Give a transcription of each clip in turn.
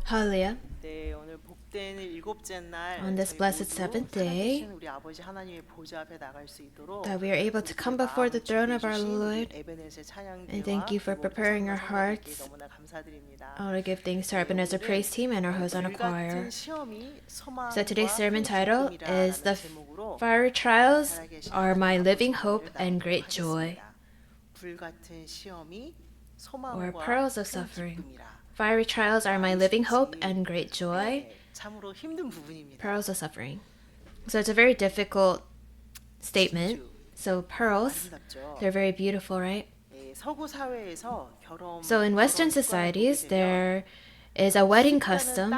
Hallelujah. 네, 오늘 복된 일곱째 날 On this 저희 blessed 모두 seventh day, 살아계신 우리 아버지 하나님의 보좌 앞에 나갈 수 있도록 that we are able to 우리 come before the 마음을 throne of our 준비해 주신 우리 Lord, 에베네zer and thank 찬양대와 you for 모든 preparing our 성도님께 hearts. 너무나 감사드립니다. I want to give thanks to our Ebenezer Praise Team and our Hosanna Choir. 불같은 시험이 So today's sermon 소망과 title is 기쁨이라는 The 제목으로 Fiery Trials 살아계신 Are My 하나님 Living 아버지 Hope 은혜를 and 나누도록 Great Joy. 하겠습니다. 불같은 시험이 Or 소망과 pearls of 큰 suffering. 기쁨이라. Fiery trials are my living hope and great joy. 네, 참으로 힘든 부분입니다. Pearls of suffering. So it's a very difficult statement. So pearls, 아름답죠. they're very beautiful, right? 네, 서구 사회에서 결혼 So in Western societies, there is a wedding custom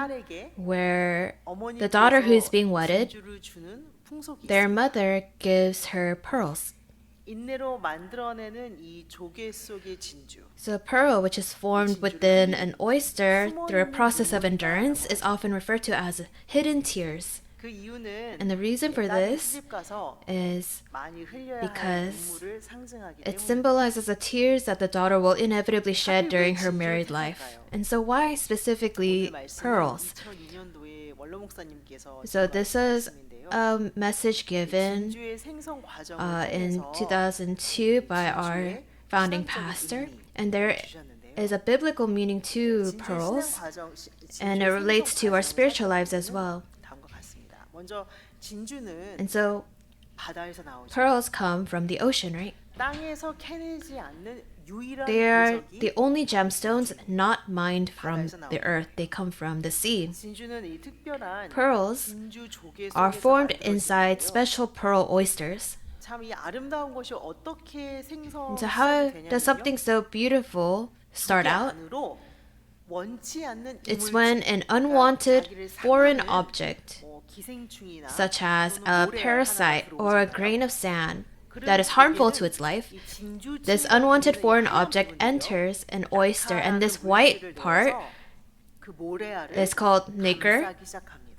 where the daughter who is being wedded, their mother gives her pearls. 인내로 만들어내는 이 조개 속의 진주. So a pearl, which is formed within an oyster through a process of endurance, is often referred to as hidden tears. 그 이유는 And the reason for 딸이 this 시집 가서 is 많이 흘려야 할 because 눈물을 상징하기 it 때문에. symbolizes the tears that the daughter will inevitably shed during her married life. And so why specifically pearls? 2002년도에 원로 목사님께서 So this is 말씀인데요. a message given 진주의 생성 과정을 in 통해서 2002 by our founding pastor. And there is a biblical meaning to pearls, and it relates to our spiritual lives as well. 다음과 같습니다. 먼저 진주는 And so 바다에서 나오죠. pearls come from the ocean, right? 땅에서 캐내지 않는 유일한 They are 보석이 the only gemstones not mined from the earth. They come from the sea. 진주는 이 특별한 Pearls 진주 조개 are 속에서 formed inside 만들어지는데요. special pearl oysters. 참 이 아름다운 것이 어떻게 And so how does something so beautiful start out? 안으로 원치 않는 It's 이물질, when an 그러니까 unwanted 자기를 foreign 상하는 object, 뭐 기생충이나 such as 또는 a 모래 parasite 하나가 or a 들어오잖아요. grain of sand, 그런 that is harmful to 조개는 its life, 이 진주층이라고 this unwanted 불리는 foreign 하얀 object 부분이요. enters an oyster, and this 낙하라는 white 물질을 part 내어서 그 모래알을 is called nacre, 감싸기 시작합니다.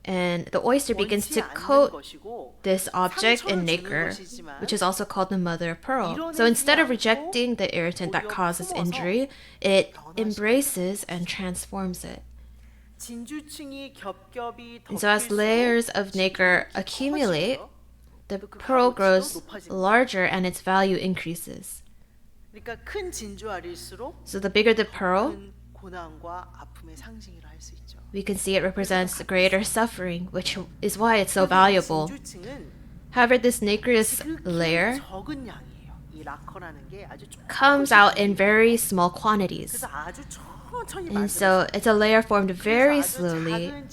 and the oyster begins to 원치 않는 coat 것이고 this object in 상처를 주는 nacre, 것이지만 which is also called the mother of pearl. 이뤄내지 So instead of 않고 rejecting the irritant that 오히려 causes 품어서 injury, it 변화시킵니다. embraces and transforms it. 진주층이 겹겹이 And so as 덮일수록 layers of nacre 진주층이 accumulate, 커지고요. the 그 pearl 값어치도 grows 높아집니다. larger and its value increases. 그러니까 큰 진주알일수록 So the bigger the pearl, 큰 고난과 아픔의 상징이라 할 수 있죠. we can see it represents greater suffering, which is why it's so valuable. 진주층은 However, this nacreous 지극히 layer 적은 양이에요. 이 라커라는 게 아주 comes out in very small quantities. 그래서 아주 천천히 And so it's a layer formed very slowly in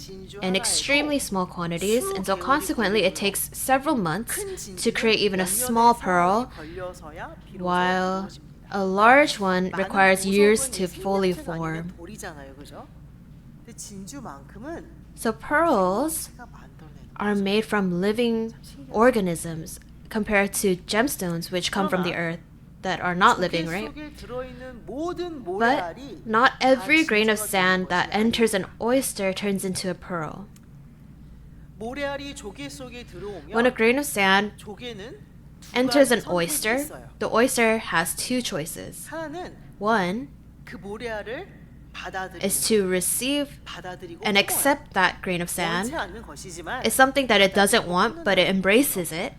만들어져요. extremely small quantities, and so consequently it takes several months to create even a small pearl, while a large one requires years to fully form. So pearls are made from living organisms compared to gemstones which come from the earth that are not living, right? But not every grain of sand that enters an oyster turns into a pearl. When a grain of sand enters an oyster, the oyster has two choices. One is to receive and accept that grain of sand. It's something that it doesn't want, but it embraces it.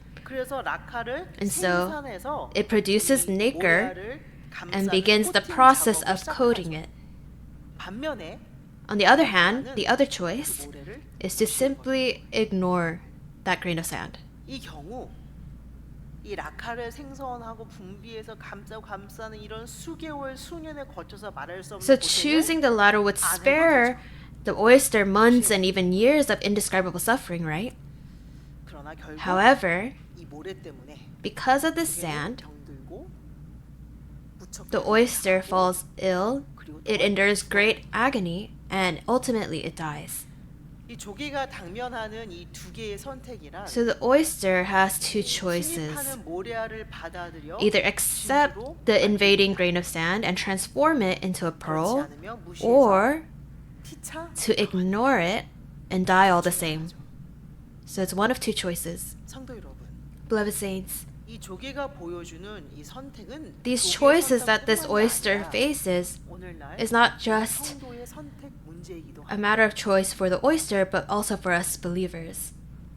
And so it produces nacre and begins the process of coating it. On the other hand, the other choice is to simply ignore that grain of sand. 이 라카를 생성하고 분비해서 감싸는 이런 수개월 수년에 거쳐서 말할 수 없는 So choosing the latter would spare the oyster months and even years of indescribable suffering, right? 그러나 결국 However, 이 모래 때문에 because of the sand, 병들고 the oyster falls ill, it endures great agony, and ultimately it dies. 이 조개가 당면하는 이 두 개의 선택이란 So the oyster has two choices. 침입하는 모래알을 받아들여 Either accept the invading grain of sand and transform it into a 그렇지 pearl, 않으면 무시해서 or 피차 to ignore it and die all the same. So it's one of two choices. 성도 여러분, Beloved saints, 이 이 조개가 보여주는 이 선택은 these 조개의 choices that this 선택뿐만이 oyster 아니라 faces 오늘날 is not 우리 just 성도의 선택 문제이기도 a 합니다. matter of choice for the oyster, but also for us believers.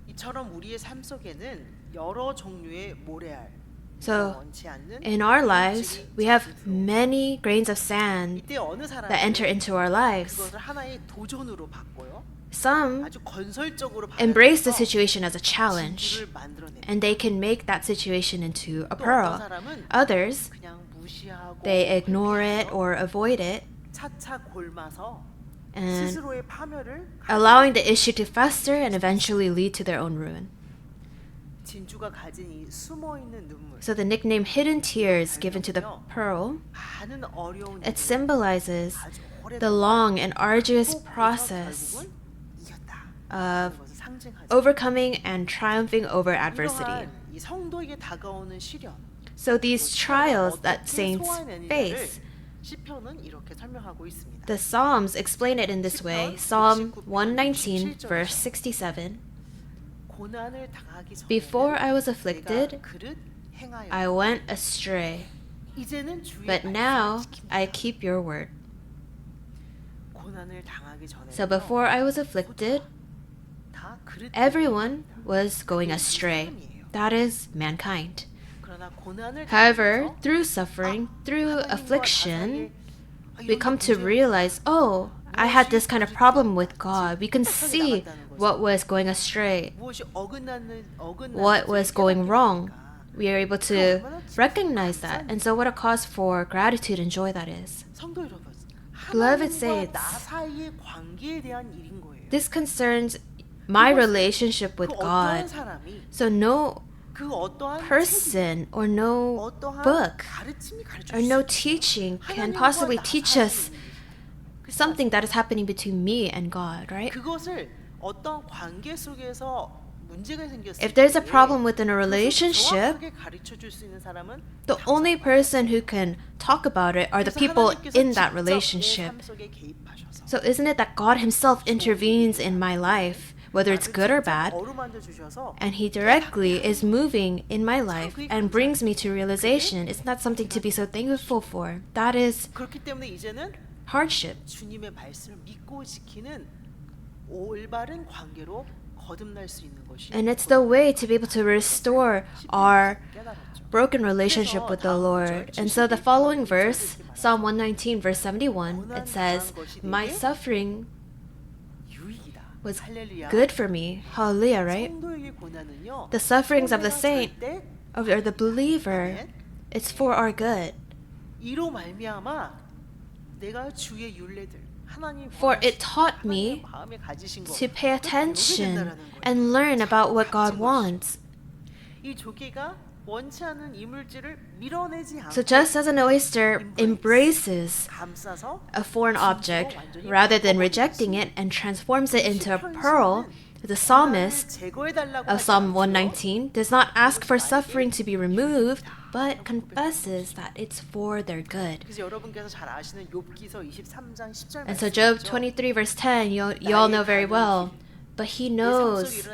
이처럼 우리의 삶 속에는 여러 종류의 모래알, So, 원치 않는 in our lives, 물질이 we have 자주 들어오고 many grains of sand 이때 어느 that enter 사람은 into our lives. 그것을 하나의 도전으로 바꿔요. Some 아주 건설적으로 embrace the 받아들여서 situation as a challenge, 진주를 만들어내는 and they can make that situation into a 또 어떤 pearl. 사람은 Others, 그냥 무시하고 they ignore it 회피하여 or avoid it, 차차 골마서 and 스스로의 파멸을 allowing the issue to fester and eventually lead to their own ruin. 진주가 가진 이 숨어 있는 눈물 So the nickname hidden tears given to the pearl, 많은 어려운 it 일을 symbolizes 아주 the 오랫동안 long and arduous 극복해서 process 결국은 이겼다 of 하는 것을 상징하죠. overcoming and triumphing over adversity. 이러한 이 성도에게 다가오는 시련 So these trials that 어떻게 saints 소화해내느냐를 face, 시편은 이렇게 설명하고 있습니다. the Psalms explain it in this way. Psalm 119, verse 67. 고난을 당하기 전에는 Before I was 내가 afflicted, 그릇 행하여 I went astray, 이제는 주의 but 말씀을 now 지킵니다. I keep your word. 고난을 당하기 전에 So before I was afflicted, 다 그릇 everyone was going astray. That is mankind. 그러나 고난을 However, 당하면서 through suffering, through 하나님과 affliction, 나사이에 we come to realize, oh, I had this kind of problem with God. We can see what was going astray, 무엇이 what was going wrong. We are able to recognize that. And so what a cause for gratitude and joy that is. 성도 여러분, Beloved 하나님과 saints, 나 사이의 관계에 대한 일인 거예요. This concerns my relationship with 그 어떠한 God. 사람이 So no 그 어떠한 책임, person or no 어떠한 book 가르침이 가르쳐 or no 주세요. teaching can 하나님과 possibly 나 teach us 사이의 something that is happening between me and God, right? 그것을 어떤 관계 속에서 문제가 생겼을 If there's a 때 problem within a 그것을 relationship, 정확하게 가르쳐 줄 수 있는 사람은 the only person who can talk about it are the 그래서 people 하나님께서 in that 직접 내 relationship. 삶 속에 개입하셔서 So isn't it that God Himself intervenes in my life, whether it's good or bad, 어루만져 주셔서 and He directly is moving in my life and brings me to realization? Isn't that something to be so thankful for? That is 그렇기 때문에 이제는 hardship. 주님의 말씀을 믿고 지키는 올바른 관계로 거듭날 수 있는 것이 And it's the way to be able to restore our 깨달았죠. broken relationship with the Lord. And so the following verse, Psalm 119, verse 71, it says, My suffering 유익이다. was 할렐루야. good for me. Hallelujah, right? 성도에게 고난은요. The sufferings of the 성도가 saint 절대 or the believer, it's for our good. 이로 말미암아 내가 주의 율례들 하나님 For it taught me 마음에 가지신 것 to pay 그걸 배우게 attention 된다라는 거예요. and learn about what God wants. 이 조개가 원치 않는 이물질을 밀어내지 않고 So just as an oyster embraces 감싸서 a foreign object rather than rejecting it and transforms it into a pearl, the psalmist of Psalm 119 does not ask for suffering to be removed, but confesses that it's for their good. 그래서 여러분께서 잘 아시는 욥기서 23장 10절 And so Job 23 verse 10, you all know very well, but he knows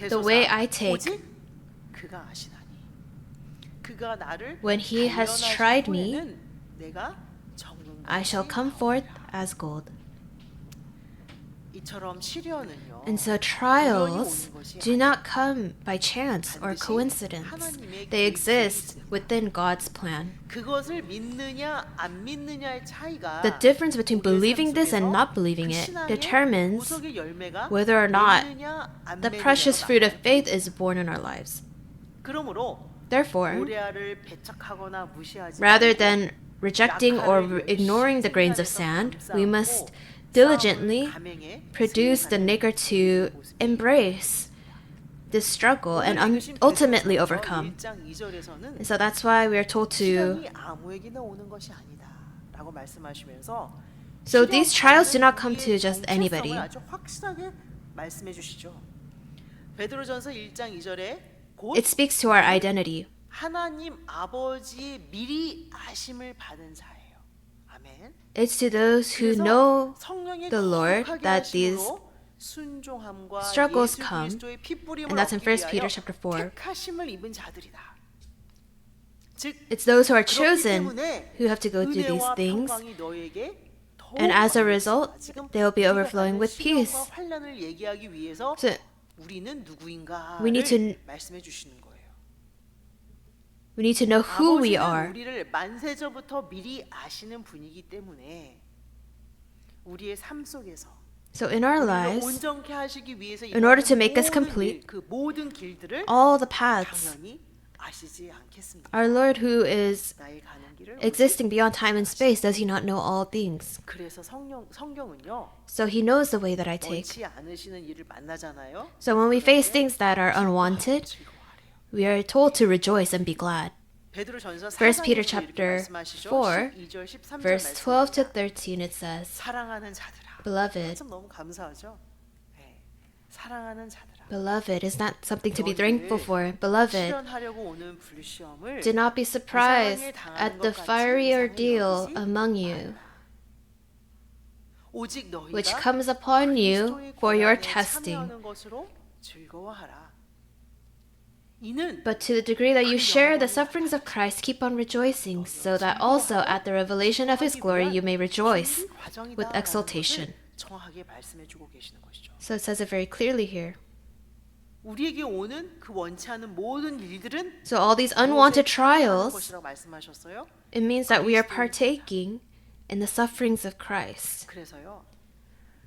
the way I take. 오직 그가 아시나니 그가 나를 When he has 단련하신 tried me, 후에는 내가 정금같이 I shall come forth as gold. 이처럼 시련은요. And so trials do not come by chance or coincidence. They exist within God's plan. 그것을 믿느냐 안 믿느냐의 차이가 The difference between believing this and not believing it determines 보석의 열매가 whether or not 맺느냐, 안 the 맺느냐가 precious fruit of 나타나요. faith is born in our lives. 그러므로 Therefore, 모래알을 배척하거나 무시하지 rather 말고 than rejecting or ignoring the grains of sand, we must diligently produce the nigger to embrace this struggle and ultimately overcome. And so that's why we are told to. 시련이 아무에게나 오는 것이 아니다라고 말씀하시면서 So these trials do not come to just anybody. 아주 확실하게 말씀해 주시죠. 베드로전서 1장 2절에 곧 It speaks to our identity. 하나님 아버지의 미리 아심을 받은 자예요. 아멘. It's to those who 그래서 know 성령의 the Lord 거룩하게 that these 하심으로 순종함과 struggles 예수 come, 그리스도의 핏부림을 and that's in 얻기 1 Peter 위하여 chapter 4. 택하심을 입은 자들이다. It's those who are 그렇기 chosen 때문에 who have to go through these 은혜와 things. 평강이 너에게 더욱 And as a 많아졌다. result, 지금 they will be 우리가 overflowing 가진 with peace. 시련과 환난을 얘기하기 위해서 So 우리는 누구인가를 we need to 말씀해 주시는 거예요. know who we 아버지는 are. 우리를 만세전부터 미리 아시는 분이기 때문에 우리의 삶 속에서 So in our 우리를 lives, 온전케 하시기 위해서 in order to make us 모든 complete, 길, 그 모든 길들을 all the paths, 당연히 아시지 않겠습니까? our Lord who is 나의 가는 길을 existing beyond time and space, does he not know all things? 그래서 성경은요. So he knows the way that I take. 원치 않으시는 일을 만나잖아요. So when we face things that are unwanted, 즐거워하래요. we are told to rejoice and be glad. 베드로전서 1 Peter 4장에 chapter 이렇게 말씀하시죠. 4, 12절 13절 verse 12 to 말씀입니다. 13, it says, 사랑하는 자들아. Beloved, 참 너무 감사하죠. 네. 사랑하는 자들아. beloved is not something to be thankful for. Beloved, 실현하려고 오는 불시험을 do not be surprised at the fiery ordeal among you, 오직 너희가 which comes upon you 그리스도의 for your 고난에 testing. 참여하는 것으로 즐거워하라. 이는 But to the degree that you share the sufferings of Christ, keep on rejoicing, so that also at the revelation of his glory you may rejoice with exultation. 정확하게 말씀해 주고 계시는 것이죠. So it says it very clearly here. 우리에게 오는 그 원치 않은 모든 일들은 So all these unwanted trials, 것이라고 말씀하셨어요. it means that we are partaking in the sufferings of Christ. 그래서요.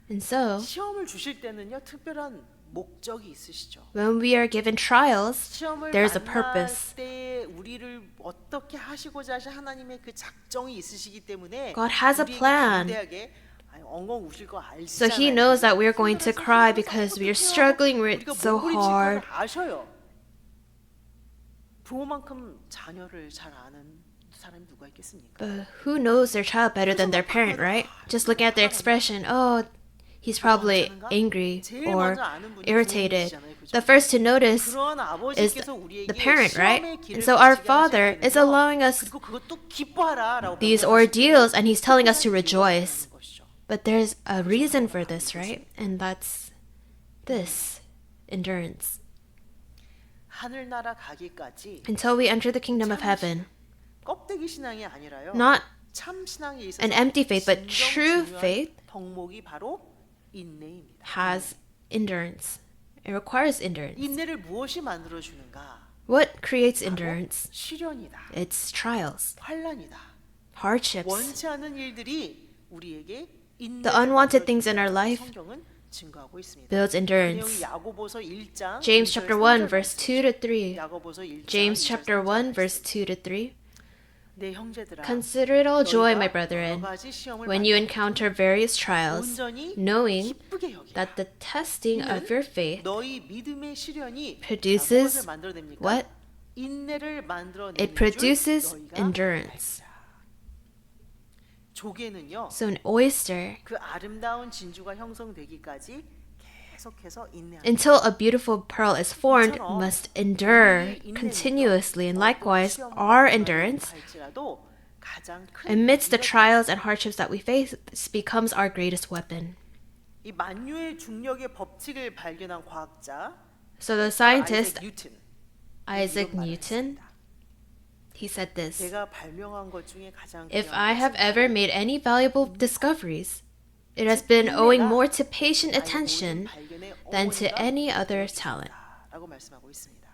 And so, 시험을 주실 때는요. 특별한 목적이 있으시죠. when we are given trials, 시험을 there's a 만날 purpose. 때 우리를 어떻게 하시고자 하신 하나님의 그 작정이 있으시기 때문에 God has a 우리에게 plan. 담대하게 엉엉 우실 거 알잖아요. So he knows that we're going to cry because we are struggling with it so hard. 아셔요. 부모만큼 자녀를 잘 아는 사람이 누가 있겠습니까? But who knows their child better than their parent, right? Just look at their expression. Oh, he's probably angry or irritated. The first to notice 그런 is 아버지께서 우리에게 the parent, right? 시험의 길을 And so our 거치게 Father is 하시게 allowing us 그리고 그것도 기뻐하라라고 these 명령하시고 ordeals and he's telling us to rejoice. 것이죠. But there's a reason for this, right? And that's this endurance. 하늘나라 가기까지 Until we enter the kingdom of heaven. 껍데기 신앙이 아니라요. Not 참 신앙에 있어서 an empty faith, but 진정 true 중요한 faith 덕목이 바로 인내입니다. has endurance. It requires endurance. 인내를 무엇이 만들어 주는가? What creates endurance? 시련이다. It's trials, 환란이다. hardships. 원치 않은 일들이 우리에게 The unwanted things in our life 성경은 증거하고 있습니다. builds 그 endurance. 내용이 야고보서 1장 James 1절 chapter 1 3절 verse 2 to 3. 야고보서 1장 James 1절 chapter 3절 1 verse 2 to 3. 내 형제들아 Consider it all joy, my 너희가 brethren, 여러 가지 시험을 when you 받는 encounter various trials, 온전히 knowing 기쁘게 여기라. that the testing of your faith 너희 믿음의 시련이 produces 무엇을 만들어냅니까? what? 인내를 만들어내는 It produces 줄 너희가 endurance. 알리라. 조개는요. So an oyster, 그 아름다운 진주가 형성되기까지 계속해서 인내합니다. until a beautiful pearl is formed, must endure continuously. And likewise, our endurance, 할지라도 가장 큰 amidst the trials and hardships that we face, becomes our greatest weapon. 이 만유의 중력의 법칙을 발견한 과학자 So the scientist 아이작 뉴튼 Isaac 이런 말을 Newton, 했습니다. he said this: 내가 발명한 것 중에 가장 If 귀한 I have 것은 ever made any valuable discoveries, it has been owing more to patient attention than to any other talent. 라고 말씀하고 있습니다.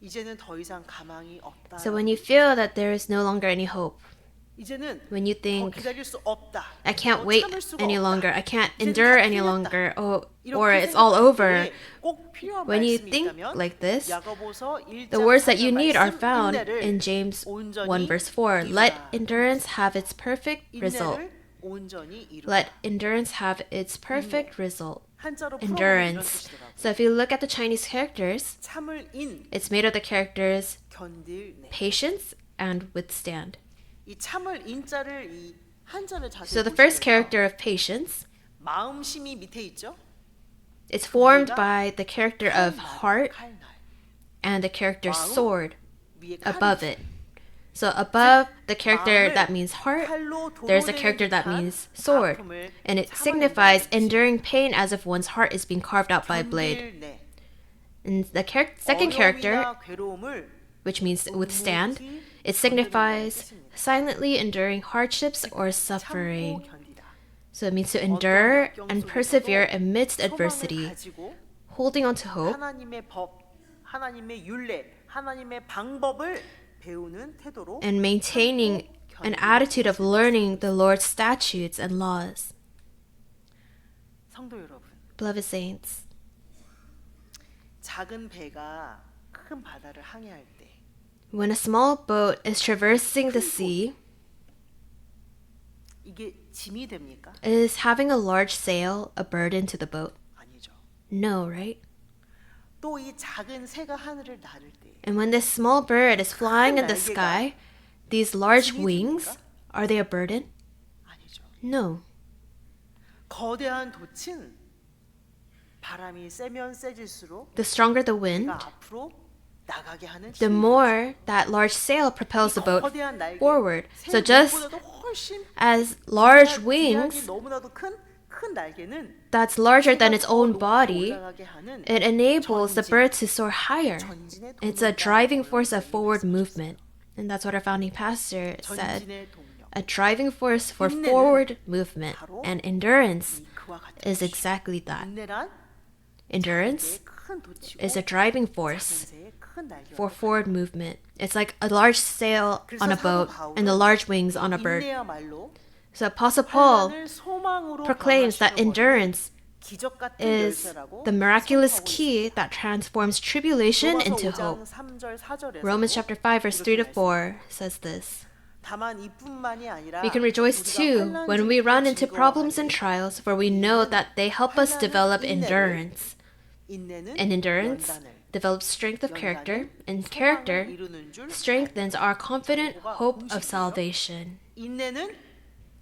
이제는 더 이상 가망이 없다. So when you feel that there is no longer any hope, 이제는 when you 더 think, 기다릴 수 없다. I can't 더 wait 참을 수가 any 없다. longer, I can't 이제는 endure 다 any 틀렸다. longer, 이렇게 or it's all over, 생각할 때에 꼭 필요한 when you 말씀이 think 있다면 like this, 야고보서 1장 the words that 4절 you need are 말씀, found 인내를 in James 1 온전히 verse 4. Let 이루라. endurance have its perfect result. 인내를 온전히 이루라. Let endurance have its perfect result. 한자로 풀어보면 이런 Endurance. 뜻이더라고요. So if you look at the Chinese characters, 참을 인, it's made of the characters 견딜 내. patience and withstand. 이 참을 인자를 이 한자를 자세히 So the first 보시면요. character of patience, 마음심이 밑에 있죠. it's formed by the character of heart 칼날. and the character 마음, sword 위에 칼이 above 있죠. it. So above the character 마음을 that means heart, 칼로 there's a 도로내는 character that 듯한 means sword. 아픔을 And it 참아낸다는 signifies 뜻이죠. enduring pain as if one's heart is being carved out by a blade. 견딜 내. And the second character 어려움이나 괴로움을 which means withstand. It signifies silently enduring hardships or suffering. 참고 견디다. So it means to endure and persevere amidst adversity, holding on to hope, 하나님의 법, 하나님의 율례, 하나님의 방법을 배우는 태도로 and maintaining an attitude of learning the Lord's statutes and laws. 성도 여러분, Beloved saints, 작은 배가 큰 바다를 항해할 때 when a small boat is traversing the sea, 이게 짐이 됩니까? is having a large sail a burden to the boat? 아니죠. No, right? 또 이 작은 새가 하늘을 나를 때 And when this small bird is flying in the sky, these large wings, are they a burden? 아니죠. No. 거대한 돛은 바람이 세면 세질수록 The stronger the wind, 배가 앞으로 나가게 하는 the 힘이 more that large sail propels the boat 거대한 날개, forward. 새 So just 무엇보다도 훨씬 as large 기량이 wings 너무나도 큰 날개는 that's larger than its 새가 더 own 높이 body, 올라가게 하는 it enables the 전진, bird to soar higher. 전진의 It's a 동력이라고 driving force of 말씀하셨어요. forward movement. And that's what our founding pastor said. 전진의 동력. A driving force for 인내는 forward movement. 바로 And endurance 이 그와 같은 is 것이죠. exactly that. 인내란 Endurance 큰 돛이고 is a driving 작은 force 새의 큰 날개와 for forward movement. It's like a large sail on a boat and the large wings on a bird. 인내야말로 So Apostle Paul 환난을 소망으로 proclaims that 변화시키는 endurance 기적 같은 is 열쇠라고 the miraculous 선포하고 key that transforms tribulation 있습니다. into 로마서 hope. 5장 3절 4절에서 Romans chapter 5 verse 3 to 4 says this. 다만 이뿐만이 아니라 We can rejoice too when we run into problems and trials, for we know that they help us develop endurance. 인내는 And endurance 연단을, develops strength of character, and 소망을 character 이루는 줄 strengthens our confident hope of salvation. 인내는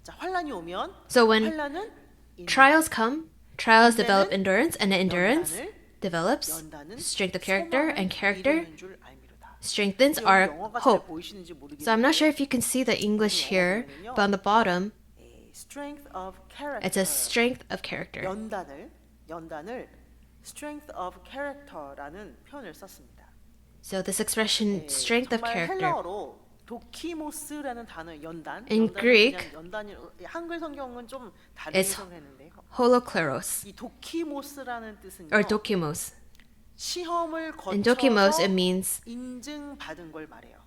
자 환난이 오면 So when 환난은 인내, trials come, trials develop endurance, and endurance 연단을, develops 연단은 strength of character, 소망을 and character 이루는 줄 알미로다. strengthens 여기 our 영어가 잘 hope. 보이시는지 모르겠는데 So I'm not sure if you can see the English here, but on the bottom, strength of character. it says strength of character. 연단을 strength of character라는 표현을 썼습니다. So this expression, strength of 정말 character, 헬라어로 도키모스라는 단어 연단. In 연단은 Greek, 그냥 연단이 한글 성경은 좀 다르게 it's 해석했는데요. holokleros, 이 도키모스라는 뜻은요. or dokimos. 시험을 In dokimos, 거쳐서 it means 인증받은 걸 말해요.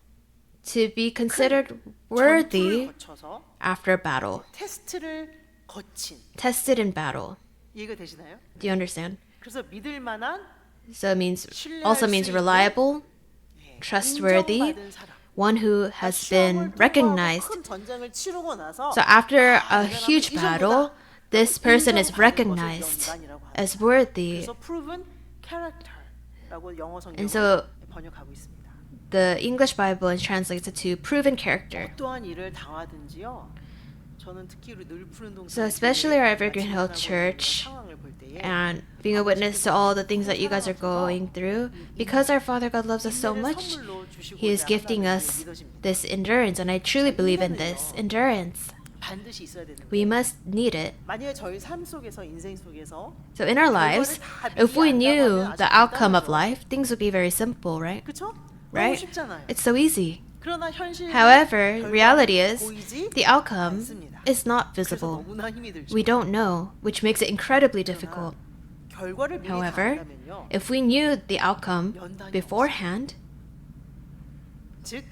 to be considered 전투를 worthy 거쳐서 after a battle, 테스트를 거친 tested in battle. 이해가 되시나요? Do you understand? 그래서 믿을 만한 So it means 신뢰할 also 수 means 있는, reliable, trustworthy, 인정받은 사람. one who has 시험을 been 통과하고 recognized. 큰 전쟁을 치르고 나서 So after 아, a 이 사람은 huge 이 battle, 정도다. this person is 인정받는 것을 recognized 연단이라고 합니다. as worthy. 그래서 proven character라고 영어 And 성경은 so 번역하고 있습니다. the English Bible translates it to proven character. 어떠한 일을 당하든지요. 저는 특히 우리 늘 푸른 동산 So especially our Evergreen Hill Church 상황을 볼 때에 and being a witness to all the things that you guys are going through, because our Father God loves us so much, He is gifting us this endurance, and I truly believe in this endurance. 반드시 있어야 되는 We 거예요. must need it. 만약에 저희 삶 속에서 인생 속에서 So in our lives, if we knew the outcome of life, things would be very simple, right? 그렇죠? 너무 Right? 쉽잖아요. It's so easy. 그러나 현실 However, reality is 보이지 the outcome 않습니다. is not 그래서 visible. 너무나 힘이 들죠. We don't know, which makes it incredibly difficult. 결과를 미리 다 However, 안다면요. if we knew the outcome beforehand, 즉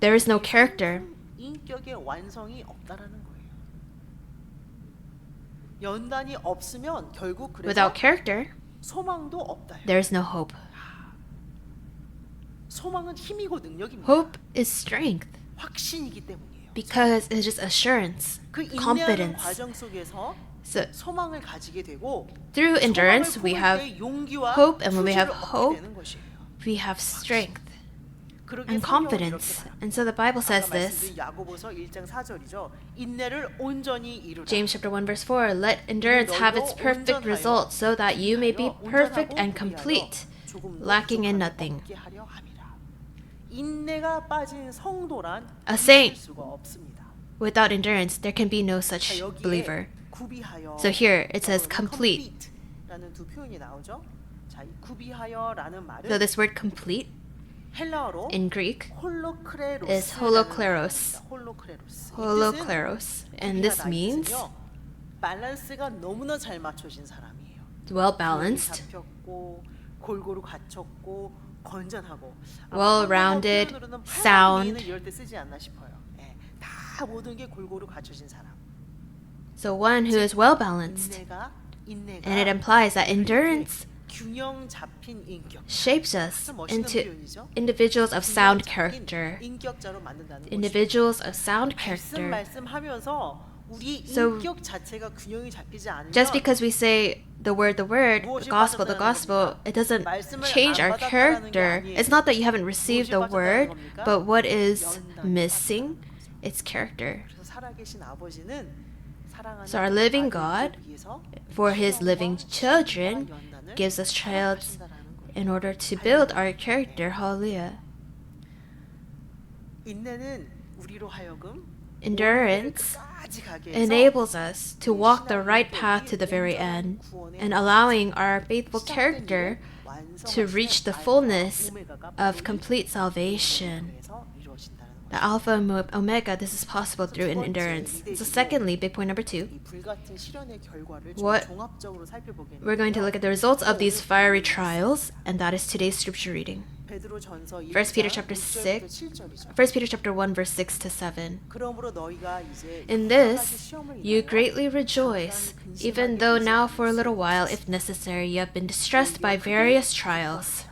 there is no character. 인격의 완성이 없다라는 거예요. 연단이 없으면 결국 그래서 Without character, 소망도 없다. there is no hope. 소망은 힘이고 능력입니다. Hope is strength 확신이기 때문이에요. because it's just assurance, 그 인내하는 confidence. 과정 속에서 So 소망을 가지게 되고 through endurance, we 소망을 have 품을 때 용기와 hope, and when we have 표시를 얻게 hope, 되는 것이에요. we have strength 그러기에 and 성경은 confidence. 이렇게 말합니다. And so the Bible says 아까 this. 말씀드린 야고보서 1장 4절이죠. 인내를 온전히 이루라. James chapter 1 verse 4, let endurance have its perfect result so that you may be perfect and complete, lacking in nothing. 인내가 빠진 성도란 A saint. 있을 수가 없습니다. Without endurance, there can be no 자, such 여기에 believer. 구비하여 So here it says complete. 라는 두 표현이 나오죠. 자, 이 구비하여라는 말은 So this word complete 헬라어로 in Greek is 홀로크레로스. holokleros. And this means 밸런스가 너무나 잘 맞춰진 사람이에요. well balanced, 잡혔고 골고루 갖췄고 건전하고 well-rounded, sound. 이럴 때 쓰지 않나 싶어요. 예, 다 모든 게 골고루 갖춰진 사람. So one who is well balanced. 인내가 And it implies that endurance 균형 잡힌 인격. shapes us 멋있는 into 표현이죠. individuals of sound character. 인격자로 만든다는 Individuals of sound character. 말씀하면서 우리 So, 인격 자체가 균형이 잡히지 않으면 Just because we say the word, the gospel, it doesn't change our character. It's not that you haven't received the word, but what is missing? It's character. 그래서 살아계신 아버지는 사랑하는 So our living God, 아들을 위해서 for his living children, gives us child in order to build our character. Hallelujah. 인내는 우리로 하여금 Endurance enables us to walk the right path to the very end and allowing our faithful character to reach the fullness of complete salvation. The Alpha and Omega, this is possible through endurance. So secondly, big point number 2, what we're going to look at the results of these fiery trials, and that is today's scripture reading. 1 Peter chapter 1 verse 6 to 7. In this you greatly rejoice, even though now for a little while, if necessary, you have been distressed by various trials,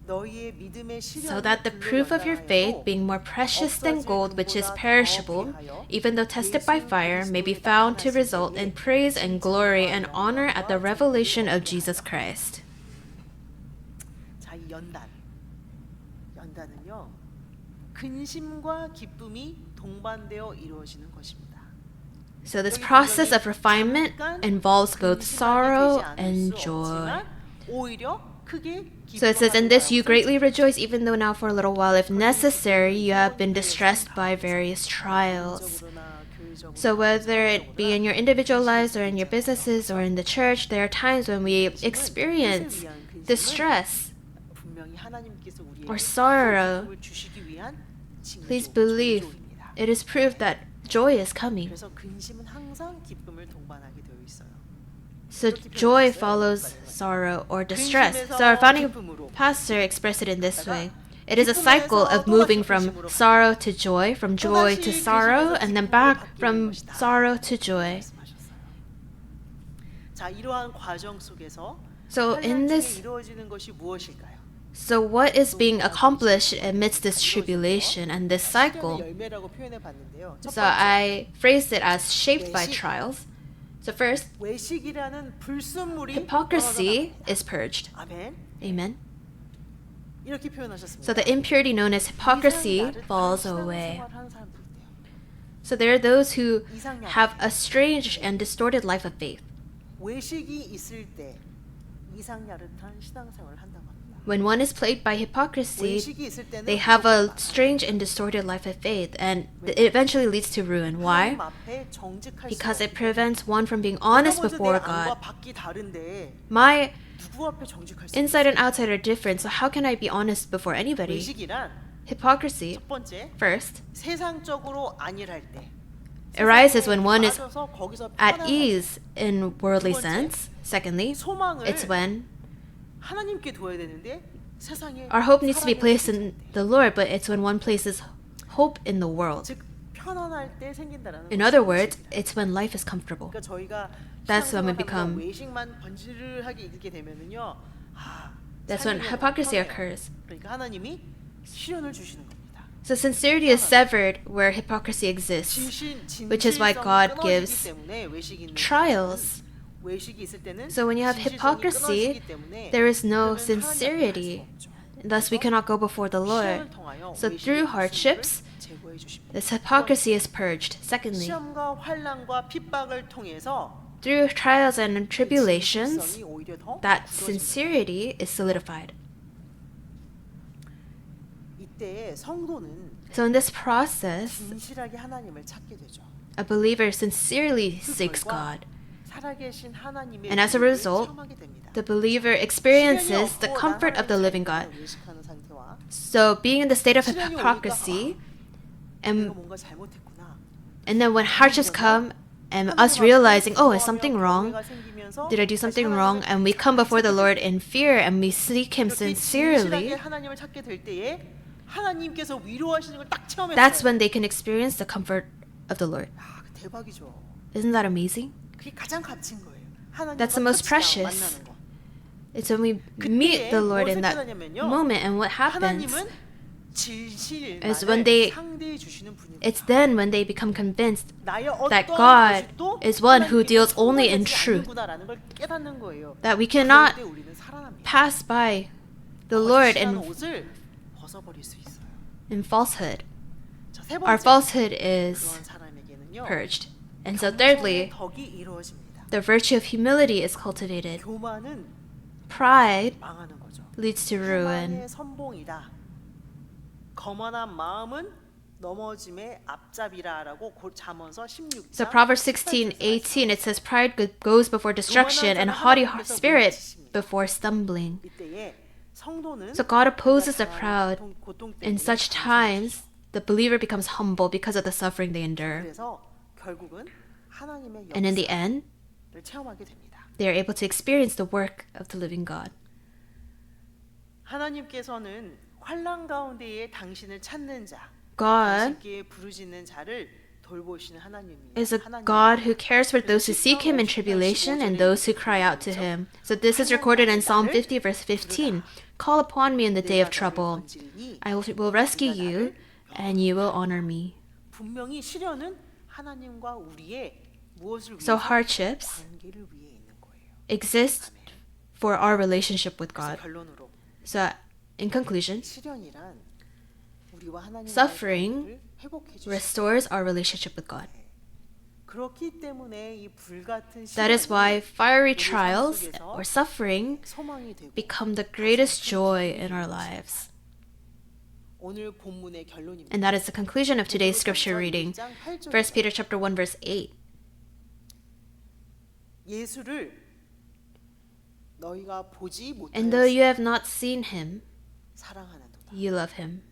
so that the proof of your faith, being more precious than gold which is perishable, even though tested by fire, may be found to result in praise and glory and honor at the revelation of Jesus Christ. 연단은요, 근심과 기쁨이 동반되어 이루어지는 것입니다. So this process of refinement involves both sorrow and joy. So it says, in this you greatly rejoice, even though now for a little while, if necessary, you have been distressed by various trials. So whether it be in your individual lives or in your businesses or in the church, there are times when we experience distress or sorrow. Please believe it is proof that joy is coming. So joy follows sorrow or distress. So our founding pastor expressed it in this way. It is a cycle of moving from sorrow to joy, from joy to sorrow, and then back from sorrow to joy. So in this, so what is being accomplished amidst this tribulation and this cycle? So I phrased it as shaped by trials. So first, hypocrisy is purged. Amen. So the impurity known as hypocrisy falls away. So there are those who have a strange and distorted life of faith. When one is plagued by hypocrisy, they have a strange and distorted life of faith, and it eventually leads to ruin. Why? Because it prevents one from being honest before God. My inside and outside are different, so how can I be honest before anybody? Hypocrisy, first, arises when one is at ease in worldly sense. Secondly, it's when our hope needs to be placed in the Lord, but it's when one places hope in the world. In other words, it's when life is comfortable. That's when we become. That's when hypocrisy occurs. So sincerity is severed where hypocrisy exists, which is why God gives trials. So when you have hypocrisy, there is no sincerity. Thus we cannot go before the Lord. So through hardships, this hypocrisy is purged. Secondly, through trials and tribulations, that sincerity is solidified. So in this process, a believer sincerely seeks God 살아계신 하나님의 And as a 은혜를 result, 체험하게 됩니다. the believer experiences the comfort of the living God. So being in the state of hypocrisy, 내가 뭔가 잘못했구나. and then when hardships come, and us realizing, oh, is something wrong? Did I do something wrong? And we come before the Lord in fear and we seek Him sincerely. 하나님을 찾게 될 때에 하나님께서 위로하시는 걸 딱 체험했어요. That's when they can experience the comfort of the Lord. 아, 대박이죠. Isn't that amazing? 그게 가장 값진 거예요. 하나님과 That's the most 터치다운 precious. 만나는 거. It's when we meet the Lord in that moment, and what happens 하나님은 진실만을 is when they, 상대해 주시는 분이구나. it's then when they become convinced 나의 that 어떤 God 모습도 is one who 하나님께서 deals only in 소홀하지 truth, 않는구나라는 걸 깨닫는 거예요. that we 그럴 cannot 때 우리는 살아납니다. pass by the Lord 거짓이라는 in 옷을 벗어버릴 수 있어요. falsehood. 자, 세 Our 번째, falsehood is 그런 사람에게는요. purged. And so thirdly, 경청의 덕이 이루어집니다. the virtue of humility is cultivated. 교만은 Pride 망하는 거죠. leads to ruin. 교만의 선봉이다. 거만한 마음은 넘어짐의 앞잡이라라고 잠언서 16장. So Proverbs 16:18 it says pride goes before destruction and haughty spirit before stumbling. 이때에 성도는 So God opposes the proud. In such times, the believer becomes humble because of the suffering they endure. 그래서 결국은 하나님의 And in the end, 역사를 체험하게 됩니다. they are able to experience the work of the living God. 하나님께서는 환난 가운데에 당신을 찾는 자, God 당신께 부르짖는 자를 돌보시는 하나님입니다. is a God who cares for those who seek Him in tribulation and those who cry out to Him. So this is recorded in Psalm 50 verse 15. Call upon me in the day of trouble. I will rescue you and you will honor me. 분명히 시련은 하나님과 우리의 무엇을 So 위해서 hardships 관계를 위해 있는 거예요. exist for our relationship with 그래서 God. 결론으로 So in conclusion, 시련이란 우리와 하나님과의 suffering 관계를 회복해 주시는 restores our relationship with God. 그렇기 때문에 이 불같은 That is 시련이 why fiery 우리 삶 trials 속에서 or suffering 소망이 되고 become the greatest joy in our lives. 오늘 본문의 결론입니다. And that is the conclusion of today's scripture reading. 1 Peter chapter 1 verse 8. 예수를 너희가 보지 And though 못하였으나 you have not seen him, 사랑하는도다. you love him.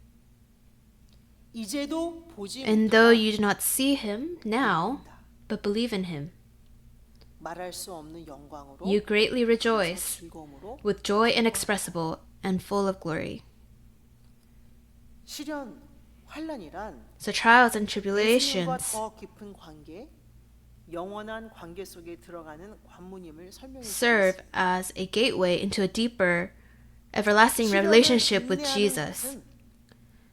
이제도 보지 And though 못하나 you do not see him now, but believe in him, 말할 수 없는 영광으로 you greatly rejoice 즐거움으로 with joy inexpressible and full of glory. 시련, 환난이란 So trials and 예수님과 tribulations 더 깊은 관계, 영원한 관계 속에 들어가는 관문임을 설명해 serve 주셨습니다. as a gateway into a deeper, everlasting relationship with Jesus.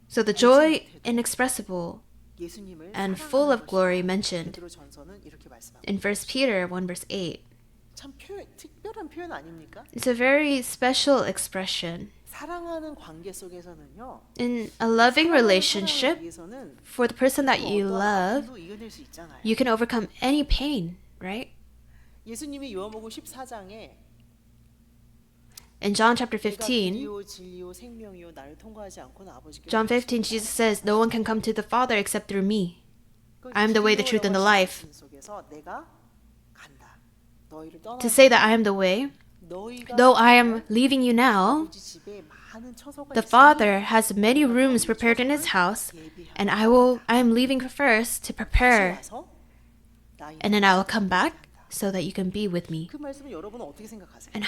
So the joy inexpressible 예수님을 and full of glory 사랑하는 mentioned 베드로전서는 이렇게 말씀합니다. in 1 Peter 1 verse 8. 참 특별한 표현 아닙니까? It's a very special expression. 사랑하는 관계 속에서는요. In a loving 사랑하는 relationship, 사람을 위해서는 for the person that you 어떠한 love, 아픔도 이겨낼 수 있잖아요. you can overcome any pain, right? 예수님이 요한복음 14장에 In John chapter 내가 15, 길이요 진리요 생명이요 나를 통과하지 않고는 아버지께 John 15, Jesus says, "No one can come to the Father except through me." I am the way, the truth, and the life. 속에서 내가 간다. 너희를 To say that I am the way, 너희가 though I am leaving you now, 아버지 집에 많은 처소가 the 있으니 Father has many rooms prepared in His house, and I am leaving first to 다시 prepare, 와서 나의 and then I will come back so that you can be with me. 그 말씀을 여러분은 어떻게 생각하세요? And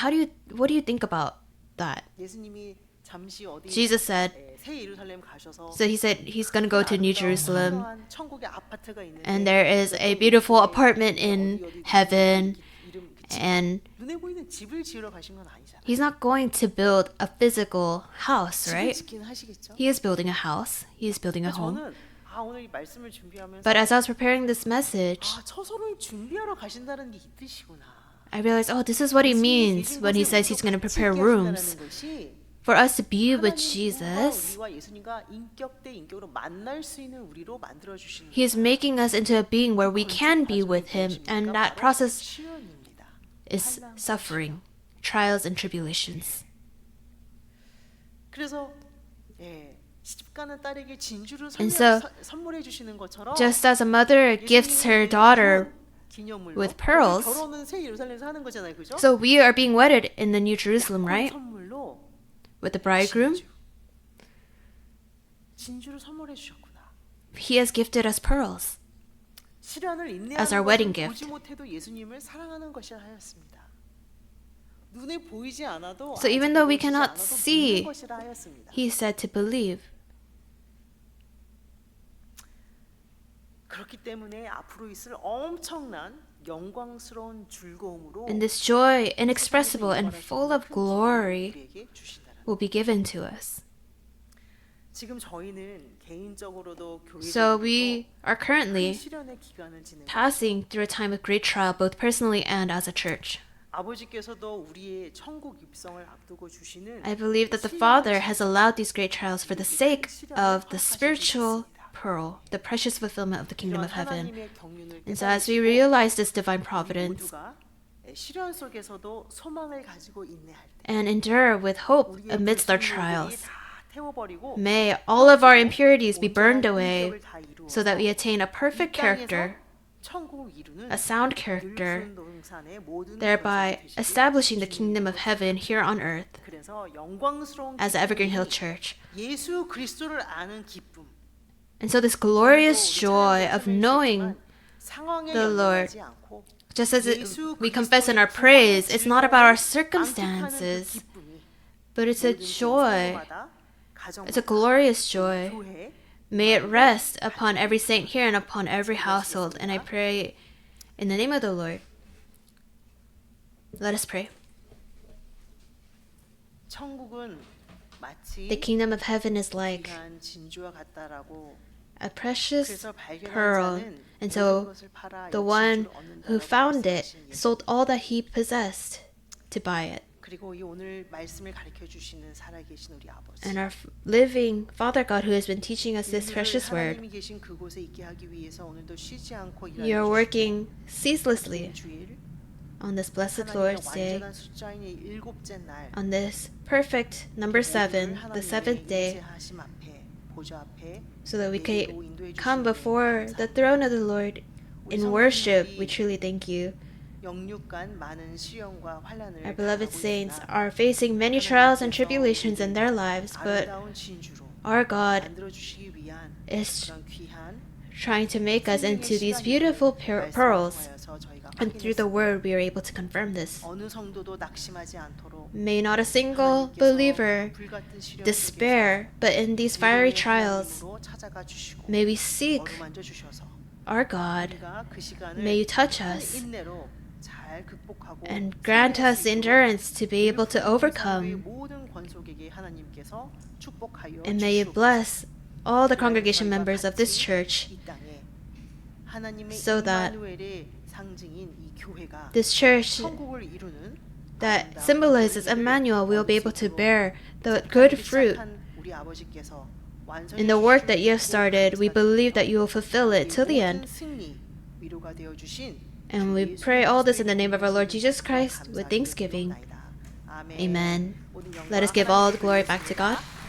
what do you think about that? 예수님이 잠시 어디 Jesus said, 새 예루살렘 가셔서 so he said he's going to go to New Jerusalem, 화려한 천국의 아파트가 있는데 and there is a beautiful apartment in heaven, and 눈에 보이는 집을 지으러 가신 건 아니잖아요. he's not going to build a physical house, 집을 right? 짓긴 하시겠죠. He is building a house. He is building a home. 저는 오늘 이 말씀을 준비하면서 But as I was preparing this message, 처소를 준비하러 가신다는 게 이 뜻이구나. I realized, oh, this is what he means when he says he's going to prepare rooms for us to be with Jesus. 우리와 예수님과 인격 대 인격으로 만날 수 있는 우리로 만들어 주시는 He is making us into a being where we can be with him, and that process 시련입니다. is suffering, trials and tribulations. 그래서 시집가는 딸에게 진주를 And so, 선물해 주시는 것처럼 Just as a mother gifts her daughter 기념물로. with pearls. 결혼은 새 예루살렘에서 하는 거잖아요, 그죠? So we are being wedded in the New Jerusalem, right? 선물로 With the bridegroom. 진주를 선물해 주셨구나. He has gifted us pearls. 시련을 as our wedding 인내하는 것은 gift. 보지 못해도 예수님을 사랑하는 것이라 하였습니다. 눈에 보이지 않아도 So even though we 보이지 cannot 않아도 see, 믿는 것이라 하였습니다. he said to believe. 그렇기 때문에 앞으로 있을 엄청난 영광스러운 즐거움으로 And this joy, inexpressible and full of glory, 우리에게 주신다는 will be given to us. 지금 저희는 개인적으로도 So 교회적으로도 we are currently 시련의 기간을 지내고 passing through a time of great trial, both personally and as a church. 아버지께서도 우리의 천국 입성을 앞두고 주시는 I believe that the Father has allowed these great trials for the sake of the spiritual pearl, the precious fulfillment of the kingdom of heaven. 하나님의 경륜을 And so as we realize this divine providence 모두가 시련 속에서도 소망을 가지고 인내할 때 and endure with hope 우리의 amidst our 불순물들이 trials, 다 태워버리고 may all of our impurities be burned away 온전한 인격을 다 이루어서 so that we attain a perfect 이 땅에서 character, 천국을 이루는 a sound character, 늘 푸른 동산의 모든 thereby 권속이 되시길 establishing the kingdom of heaven here on earth 그래서 영광스러운 as the Evergreen Hill 기쁨이 Church. 예수 그리스도를 아는 기쁨 And so this glorious joy of knowing 상황에 the Lord, 연연하지 않고 just as 예수 we confess in our 그리스도의 praise, it's not about our 즐거움을 circumstances, 만끽하는 그 기쁨이 but it's a 모든 joy, 성도마다, it's a 가정마다, glorious joy. 교회, May it rest upon every saint here and upon every household. And I pray in the name of the Lord. Let us pray. 천국은 마치 The kingdom of heaven is like 귀한 진주와 같다라고 a precious 그래서 발견한 pearl. 자는 And 모든 so 것을 팔아 이 the one 진주를 얻는다라고 who found it 말씀하신 예수. sold all that he possessed to buy it. 그리고 이 오늘 말씀을 가르쳐 주시는 살아계신 우리 아버지. And our living Father God who has been teaching us this 우리를 precious word, 하나님이 계신 그곳에 있게 하기 위해서 오늘도 쉬지 않고 you are 일하여 working 주시고 ceaselessly 주일 on this blessed 하나님의 Lord's Day, 완전한 숫자인 이 일곱째 날 on this perfect number 모두를 7, the seventh day, 인재하심 앞에 보좌 앞에 so that we 예배로 can 인도해 come 주시니 before the 감사합니다. throne of the Lord 우리 in worship. 성도님들이 We truly thank you. 영육간 많은 시련과 환난을 Our beloved 당하고 saints 있으나 are facing many trials and tribulations in their lives, but 아름다운 진주로 our God 만들어 주시기 위한 is 그런 귀한 trying to make us into these beautiful pearls. And through the word, we are able to confirm this. 어느 성도도 낙심하지 않도록 May not a single believer despair, but in these fiery trials, 찾아가 주시고 may we seek 어루만져 주셔서 our God. 우리가 그 시간을 May you touch 큰 us 인내로 잘 극복하고 and grant us endurance to be able to overcome. 모든 권속에게 하나님께서 축복하여 And may you 주시옵소서. bless all the congregation members of this church 이 땅에 하나님의 so that 임마누엘의 상징인 이 교회가 this church 천국을 이루는 that 아름다운 symbolizes 열매를 Emmanuel will be able to 얻을 수 있도록 bear the good fruit 착한 우리 아버지께서 완전히 in the work that you have 주시고 started. We believe that you will fulfill it till the 모든 end. 승리, 위로가 되어 주신 And 주 we 예수 pray all this in the 그리스도의 name of our Lord 이름으로 Jesus Christ with 감사드리옵나이다. thanksgiving. 아멘. Amen. 모든 영광 Let us give all the 하나님께 glory back to 드리겠습니다. God.